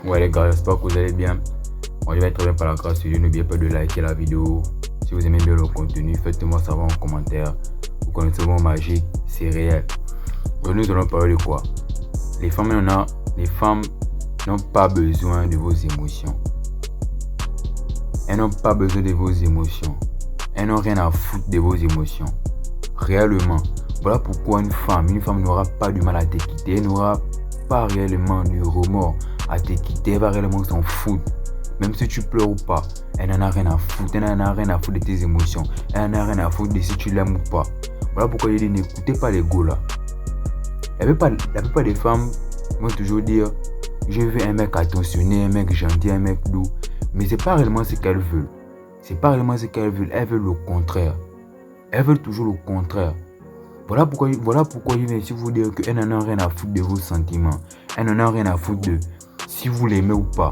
Ouais les gars, j'espère que vous allez bien. Moi je vais très bien par la grâce de Dieu. N'oubliez pas de liker la vidéo. Si vous aimez bien le contenu, faites-moi savoir en commentaire. Vous connaissez mon magique, c'est réel. Aujourd'hui nous allons parler de quoi? Les femmes n'ont pas besoin de vos émotions. Elles n'ont pas besoin de vos émotions. Elles n'ont rien à foutre de vos émotions. Réellement. Voilà pourquoi une femme n'aura pas du mal à te quitter. Elle n'aura pas réellement du remords à te quitter. Elle va réellement s'en foutre. Même si tu pleures ou pas, elle n'en a rien à foutre. Elle n'en a rien à foutre de tes émotions. Elle n'en a rien à foutre de si tu l'aimes ou pas. Voilà pourquoi je dis n'écoutez pas les go là. La plupart des femmes vont toujours dire je veux un mec attentionné, un mec gentil, un mec doux. Mais c'est pas réellement ce qu'elles veulent. C'est pas réellement ce qu'elles veulent. Elles veulent le contraire. Elles veulent toujours le contraire. Voilà pourquoi je viens ici vous dire qu'elles n'en ont rien à foutre de vos sentiments. Elles n'en ont rien à foutre de si vous l'aimez ou pas.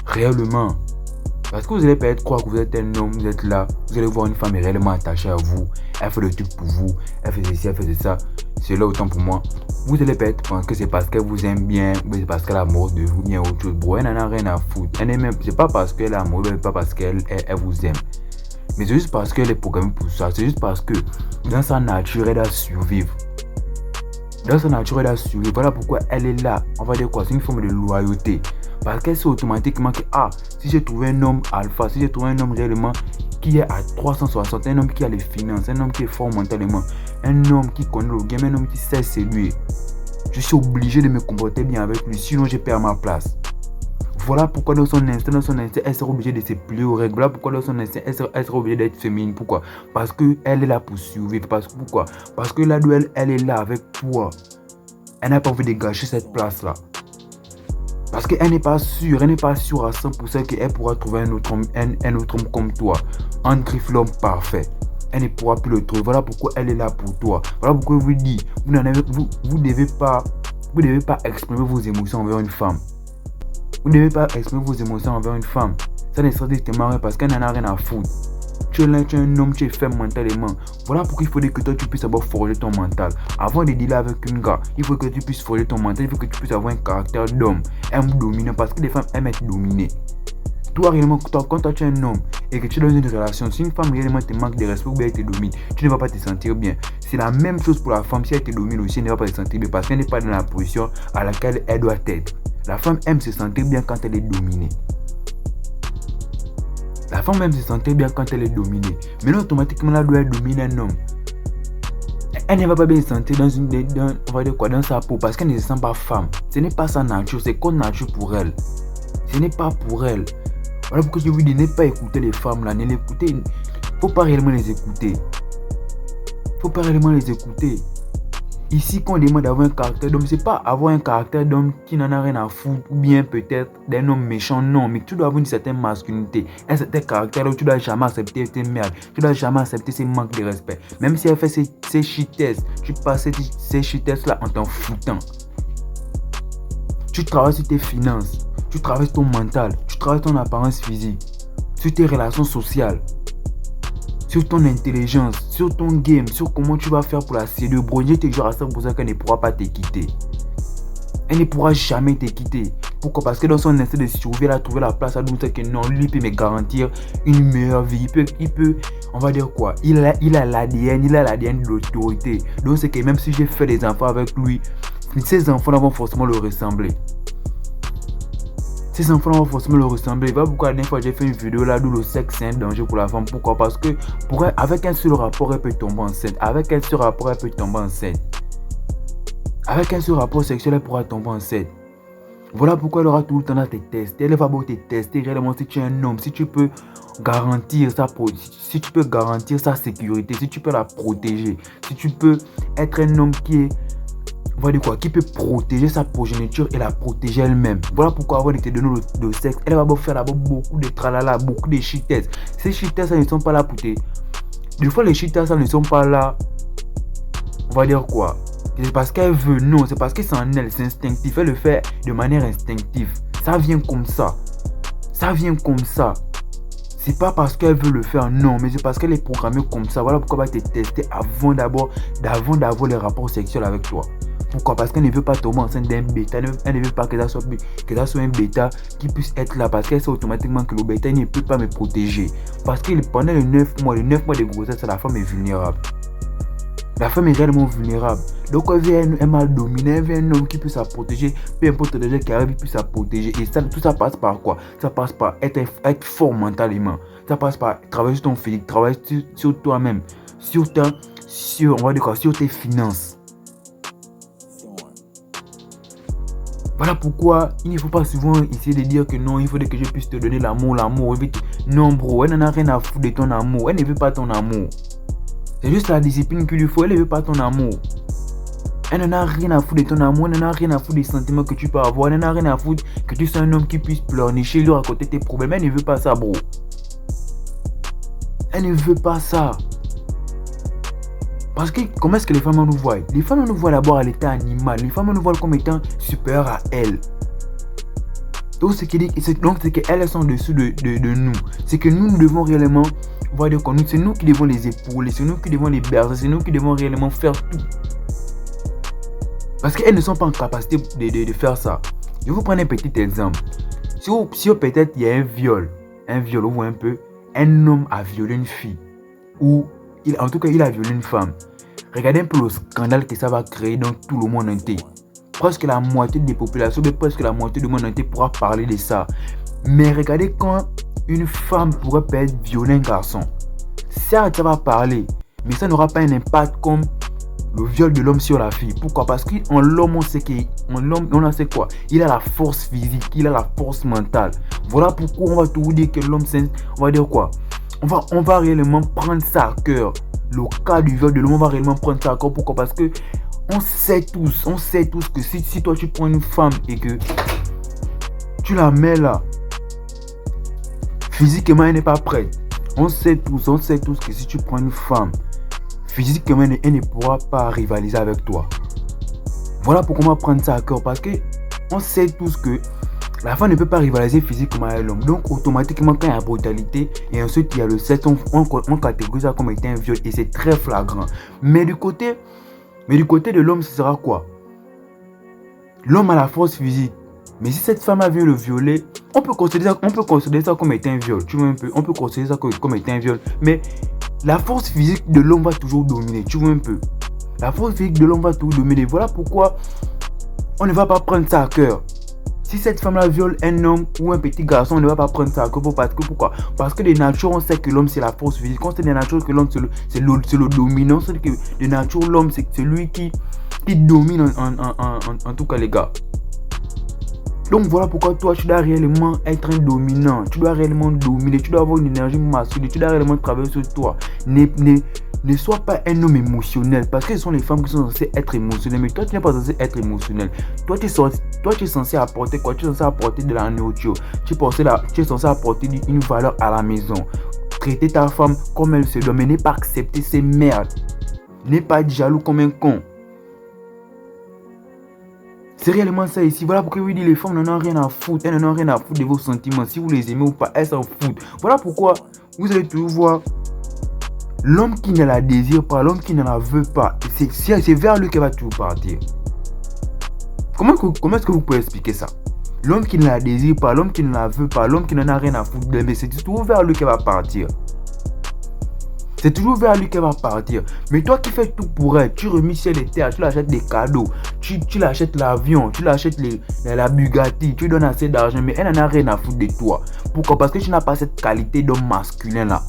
Réellement. Parce que vous allez peut-être croire que vous êtes un homme, vous êtes là, vous allez voir une femme réellement attachée à vous. Elle fait le truc pour vous. Elle fait ceci, elle fait ça. C'est là autant pour moi. Vous allez peut-être penser que c'est parce qu'elle vous aime bien, ou c'est parce qu'elle est amoureuse de vous, bien autre chose. Bro, elle n'en a rien à foutre. C'est pas parce qu'elle est amoureuse, c'est pas parce qu'elle vous aime. Mais c'est juste parce qu'elle est programmée pour ça. C'est juste parce que dans sa nature, elle doit survivre. Dans sa nature, elle doit survivre. Voilà pourquoi elle est là. On va dire quoi? C'est une forme de loyauté. Parce qu'elle sait automatiquement que si j'ai trouvé un homme alpha, si j'ai trouvé un homme réellement qui est à 360, un homme qui a les finances, un homme qui est fort mentalement, un homme qui connaît le game, un homme qui sait séduire, je suis obligé de me comporter bien avec lui, sinon je perds ma place. Voilà pourquoi dans son instinct, elle sera obligée de se plier aux règles. Voilà pourquoi dans son instinct, elle sera obligée d'être féminine. Pourquoi? Parce qu'elle est là pour survivre. Pourquoi? Parce que là où elle est là avec toi. Elle n'a pas envie de gâcher cette place-là. Parce qu'elle n'est pas sûre à 100% qu'elle pourra trouver un autre homme comme toi. Un griffe l'homme parfait. Elle ne pourra plus le trouver. Voilà pourquoi elle est là pour toi. Voilà pourquoi je vous dis, vous ne devez pas exprimer vos émotions envers une femme. Vous ne devez pas exprimer vos émotions envers une femme. Ça ne sera strictement rien parce qu'elle n'en a rien à foutre. Tu es un homme, tu es faible mentalement. Voilà pourquoi il faudrait que toi tu puisses d'abord forger ton mental. Avant de dealer avec une gars, il faut que tu puisses forger ton mental. Il faut que tu puisses avoir un caractère d'homme. Un dominant parce que les femmes aiment être dominées. Toi réellement, quand tu es un homme et que tu es dans une relation, si une femme réellement te manque de respect ou bien elle te domine, tu ne vas pas te sentir bien. C'est la même chose pour la femme. Si elle te domine aussi, elle ne va pas se sentir bien parce qu'elle n'est pas dans la position à laquelle elle doit être. La femme aime se sentir bien quand elle est dominée. La femme aime se sentir bien quand elle est dominée. Mais non, automatiquement, là, doit dominer un homme. Elle ne va pas bien se sentir dans sa peau parce qu'elle ne se sent pas femme. Ce n'est pas sa nature, c'est contre nature pour elle. Ce n'est pas pour elle. Voilà pourquoi je vous dis, ne pas écouter les femmes là, ne les écouter. Il ne faut pas réellement les écouter. Ici, quand on demande d'avoir un caractère d'homme, c'est pas avoir un caractère d'homme qui n'en a rien à foutre ou bien peut-être d'un homme méchant, non, mais tu dois avoir une certaine masculinité, un certain caractère où tu dois jamais accepter tes merdes, tu dois jamais accepter ces manques de respect. Même si elle fait ces shitesses, tu passes ces shitesses là en t'en foutant. Tu travailles sur tes finances, tu travailles ton mental, tu travailles ton apparence physique, sur tes relations sociales. Sur ton intelligence, sur ton game, sur comment tu vas faire pour la séduire. Bro, je te jure à 100% qu'elle ne pourra pas te quitter. Elle ne pourra jamais te quitter. Pourquoi? Parce que dans son instinct de survie, elle a trouvé la place à nous dire que non, lui peut me garantir une meilleure vie. Il peut, on va dire quoi? Il a l'ADN de l'autorité. Donc c'est que même si j'ai fait des enfants avec lui, ces enfants vont forcément le ressembler. Ces enfants vont forcément le ressembler. Voilà pourquoi la dernière fois j'ai fait une vidéo là où le sexe c'est un danger pour la femme. Pourquoi? Parce que avec un seul rapport elle peut tomber enceinte. Avec un seul rapport sexuel elle pourra tomber enceinte. Voilà pourquoi elle aura tout le temps à te tester. Elle va te tester réellement si tu es un homme, si tu peux garantir sa sécurité, si tu peux la protéger, si tu peux être un homme qui peut protéger sa progéniture et la protéger elle-même. Voilà pourquoi avant de te donner le sexe, elle va faire d'abord beaucoup de tralala, beaucoup de shitesses. Ces shitesses ne sont pas là pour te... Des fois les shitesses ne sont pas là, on va dire quoi? C'est parce qu'elle veut, non, c'est parce que c'est en elle, c'est instinctif. Elle le fait de manière instinctive. Ça vient comme ça. C'est pas parce qu'elle veut le faire, non, mais c'est parce qu'elle est programmée comme ça. Voilà pourquoi elle va te tester avant d'avoir les rapports sexuels avec toi. Pourquoi? Parce qu'elle ne veut pas tomber enceinte d'un bêta. Elle ne veut pas que ça soit un bêta qui puisse être là. Parce qu'elle sait automatiquement que le bêta ne peut pas me protéger. Parce que pendant les 9 mois de grossesse, la femme est vulnérable. La femme est réellement vulnérable. Donc elle veut un mâle dominant, elle veut un homme qui puisse la protéger. Peu importe le danger qui arrive, il puisse la protéger. Et ça, tout ça passe par quoi? Ça passe par être fort mentalement. Ça passe par travailler sur ton physique, travailler sur toi-même. Sur tes finances. Voilà pourquoi il ne faut pas souvent essayer de dire que non, il faudrait que je puisse te donner l'amour. Non bro, elle n'en a rien à foutre de ton amour. Elle ne veut pas ton amour. C'est juste la discipline qu'il lui faut. Elle ne veut pas ton amour. Elle n'en a rien à foutre de ton amour. Elle n'en a rien à foutre des sentiments que tu peux avoir. Elle n'en a rien à foutre que tu sois un homme qui puisse pleurnicher, lui raconter tes problèmes. Elle ne veut pas ça, bro. Elle ne veut pas ça. Parce que comment est-ce que les femmes nous voient? Les femmes nous voient d'abord à l'état animal. Les femmes nous voient comme étant supérieures à elles. Donc c'est qu'elles sont en dessous de nous. C'est que nous devons réellement voir de quoi nous. C'est nous qui devons les épauler. C'est nous qui devons les bercer. C'est nous qui devons réellement faire tout. Parce qu'elles ne sont pas en capacité de faire ça. Je vais vous prendre un petit exemple. Si peut-être il y a un viol, vous voyez un peu, un homme a violé une fille. Ou en tout cas il a violé une femme. Regardez un peu le scandale que ça va créer dans tout le monde entier. Presque la moitié des populations, presque la moitié du monde entier pourra parler de ça. Mais regardez quand une femme pourrait peut-être violer un garçon. Certes, ça va parler, mais ça n'aura pas un impact comme le viol de l'homme sur la fille. Pourquoi? Parce qu'en l'homme, on sait quoi? Il a la force physique, il a la force mentale. Voilà pourquoi on va toujours dire que l'homme, on va dire quoi? On va réellement prendre ça à cœur. Le cas du viol de l'homme, on va réellement prendre ça à cœur. Pourquoi? Parce que on sait tous que si toi tu prends une femme et que tu la mets là, physiquement elle n'est pas prête. On sait tous que si tu prends une femme, physiquement elle ne pourra pas rivaliser avec toi. Voilà pourquoi on va prendre ça à cœur, parce que on sait tous que la femme ne peut pas rivaliser physiquement avec l'homme. Donc automatiquement quand il y a la brutalité et ensuite il y a le sexe, on catégorise ça comme étant un viol et c'est très flagrant. Mais du côté de l'homme, ce sera quoi? L'homme a la force physique. Mais si cette femme vient le violer, on peut considérer ça comme étant un viol. Tu vois un peu, on peut considérer ça comme étant un viol. Mais la force physique de l'homme va toujours dominer. Tu vois un peu. La force physique de l'homme va toujours dominer. Voilà pourquoi on ne va pas prendre ça à cœur. Si cette femme-là viole un homme ou un petit garçon, on ne va pas prendre ça à cœur. Pourquoi? Parce que de nature, on sait que l'homme, c'est la force physique. On sait de nature que l'homme, c'est le dominant. On sait que de nature, l'homme, c'est celui qui domine en tout cas, les gars. Donc voilà pourquoi toi, tu dois réellement être un dominant. Tu dois réellement dominer. Tu dois avoir une énergie masculine. Tu dois réellement travailler sur toi. Ne sois pas un homme émotionnel. Parce que ce sont les femmes qui sont censées être émotionnelles. Mais toi, tu n'es pas censé être émotionnel. Toi, tu es censé apporter quoi? Tu es censé apporter de la nourriture. Tu es censé apporter une valeur à la maison. Traiter ta femme comme elle se doit. Mais n'est pas accepter ses merdes. N'est pas être jaloux comme un con. C'est réellement ça ici. Voilà pourquoi les femmes n'en ont rien à foutre. Elles n'en ont rien à foutre de vos sentiments. Si vous les aimez ou pas, elles s'en foutent. Voilà pourquoi vous allez toujours voir l'homme qui ne la désire pas, l'homme qui ne la veut pas. C'est vers lui qu'elle va toujours partir. Comment est-ce que vous pouvez expliquer ça? L'homme qui ne la désire pas, l'homme qui ne la veut pas, l'homme qui n'en a rien à foutre d'elle, c'est toujours vers lui qu'elle va partir. C'est toujours vers lui qu'elle va partir. Mais toi qui fais tout pour elle, tu remis ciel et terre, tu l'achètes des cadeaux, tu l'achètes l'avion, tu l'achètes la Bugatti, tu lui donnes assez d'argent, mais elle n'en a rien à foutre de toi. Pourquoi? Parce que tu n'as pas cette qualité d'homme masculin là.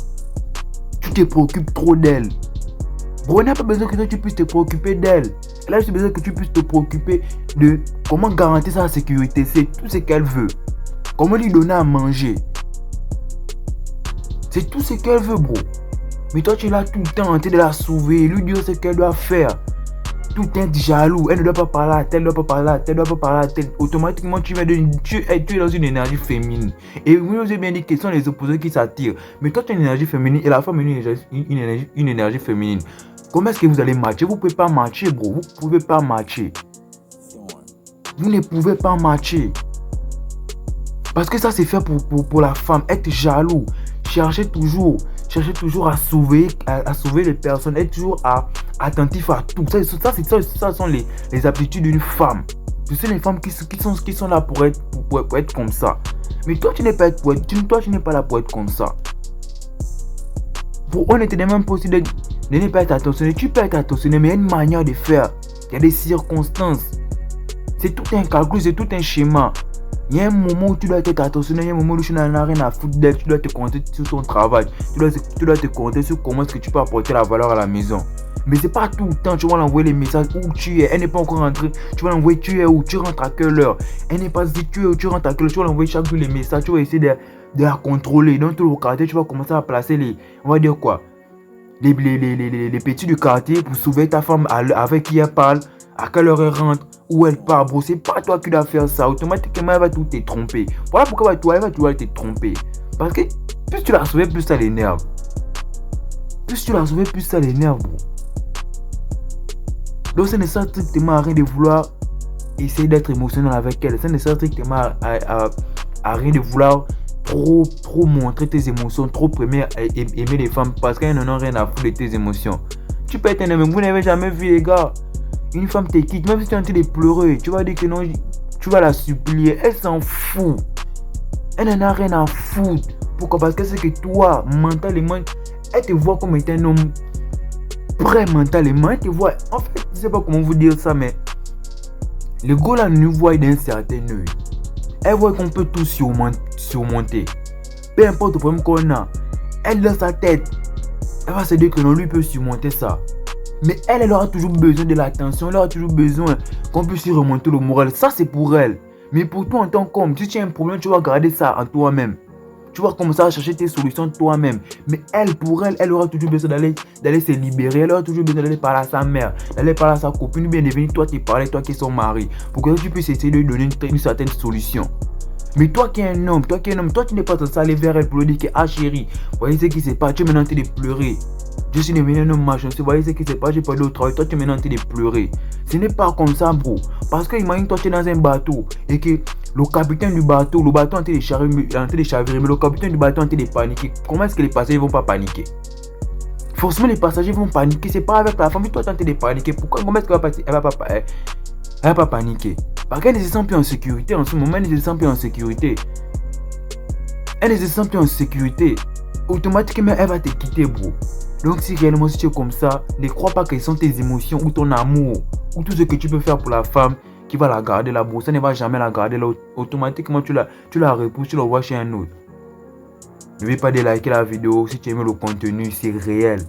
Tu te préoccupes trop d'elle. Bro, elle n'a pas besoin que toi tu puisses te préoccuper d'elle. Elle a juste besoin que tu puisses te préoccuper de comment garantir sa sécurité. C'est tout ce qu'elle veut. Comment lui donner à manger. C'est tout ce qu'elle veut, bro. Mais toi, tu es là tout le temps en train de la sauver, lui dire ce qu'elle doit faire. Tout le temps jaloux. Elle ne doit pas parler à telle, elle ne doit pas parler à telle, elle ne doit pas parler à telle. Automatiquement, tu es dans une énergie féminine. Et vous avez bien dit que ce sont les opposés qui s'attirent. Mais toi, tu as une énergie féminine et la femme a une énergie féminine. Comment est-ce que vous allez matcher? Vous ne pouvez pas matcher, bro. Vous ne pouvez pas matcher. Vous ne pouvez pas matcher. Parce que ça, c'est fait pour la femme. Être jaloux. Chercher toujours chercher toujours à sauver les personnes, être toujours attentif à tout. Ça sont les aptitudes d'une femme. Ce sont les femmes qui sont là pour être comme ça. Mais toi, tu n'es pas là pour être comme ça. On ne te demande pas aussi de ne pas être attentionné. Tu peux être attentionné, mais il y a une manière de faire. Il y a des circonstances. C'est tout un calcul, c'est tout un schéma. Il y a un moment où tu dois être attentionné, il y a un moment où tu n'en as rien à foutre d'elle, tu dois te compter sur ton travail, tu dois te compter sur comment est-ce que tu peux apporter la valeur à la maison. Mais c'est pas tout le temps, tu vas l'envoyer les messages où tu es, elle n'est pas encore rentrée, tu vas l'envoyer tu es où, tu rentres à quelle heure, elle n'est pas dit tu es où, tu rentres à quelle heure, tu vas l'envoyer chaque jour les messages, tu vas essayer de la contrôler. Dans tout le quartier, tu vas commencer à placer on va dire quoi, les petits du quartier pour sauver ta femme avec qui elle parle, à quelle heure elle rentre, où elle part, bro. C'est pas toi qui dois faire ça. Automatiquement, elle va tout te tromper. Voilà pourquoi elle va toujours te tromper. Parce que plus tu la sauves, plus ça l'énerve. Plus tu la sauves, plus ça l'énerve, bro. Donc, ça ne sert strictement à rien de vouloir essayer d'être émotionnel avec elle. Ça ne sert strictement à rien de vouloir trop montrer tes émotions, trop aimer les femmes parce qu'elles n'en ont rien à foutre de tes émotions. Tu peux être un homme, vous n'avez jamais vu, les gars. Une femme te quitte, même si tu es en train de pleurer, tu vas dire que non, tu vas la supplier. Elle s'en fout. Elle n'en a rien à foutre. Pourquoi? Parce que c'est que toi, mentalement, elle te voit comme étant un homme prêt mentalement. Elle te voit. En fait, je ne sais pas comment vous dire ça, mais le gars là nous voit d'un certain œil. Elle voit qu'on peut tout surmonter. Peu importe le problème qu'on a, elle dans sa tête, elle va se dire que non, lui peut surmonter ça. Mais elle aura toujours besoin de l'attention, elle aura toujours besoin qu'on puisse lui remonter le moral. Ça, c'est pour elle. Mais pour toi, en tant qu'homme, si tu as un problème, tu vas garder ça en toi-même. Tu vas commencer à chercher tes solutions toi-même. Mais pour elle, elle aura toujours besoin d'aller se libérer. Elle aura toujours besoin d'aller parler à sa mère, d'aller parler à sa copine, ou bien de venir toi te parler, toi qui es son mari, pour que tu puisses essayer de lui donner une certaine solution. Mais toi qui es un homme, toi tu n'es pas censé aller vers elle pour lui dire que ah chérie, voyez ce qui se passe, tu es maintenant en train de pleurer. Je suis devenu un homme machin, voyez ce qui se passe, j'ai pas au travail, toi tu es maintenant en train de pleurer. Ce n'est pas comme ça, bro. Parce que imagine toi tu es dans un bateau et que le capitaine du bateau est en train de chavirer, mais le capitaine du bateau est en train de paniquer. Comment est-ce que les passagers vont pas paniquer? Forcément les passagers vont paniquer, c'est pas avec la femme, toi tu es en train de paniquer. Pourquoi? Comment est-ce qu'elle va pas paniquer? Parce qu'elle ne se sent plus en sécurité en ce moment, elle ne se sent plus en sécurité. Elle ne se sent plus en sécurité. Automatiquement, elle va te quitter, bro. Donc, si réellement tu es comme ça, ne crois pas que ce sont tes émotions ou ton amour ou tout ce que tu peux faire pour la femme qui va la garder là, bro. Ça ne va jamais la garder là. Automatiquement, tu la repousses, tu la vois chez un autre. N'oubliez pas de liker la vidéo si tu aimes le contenu, c'est réel.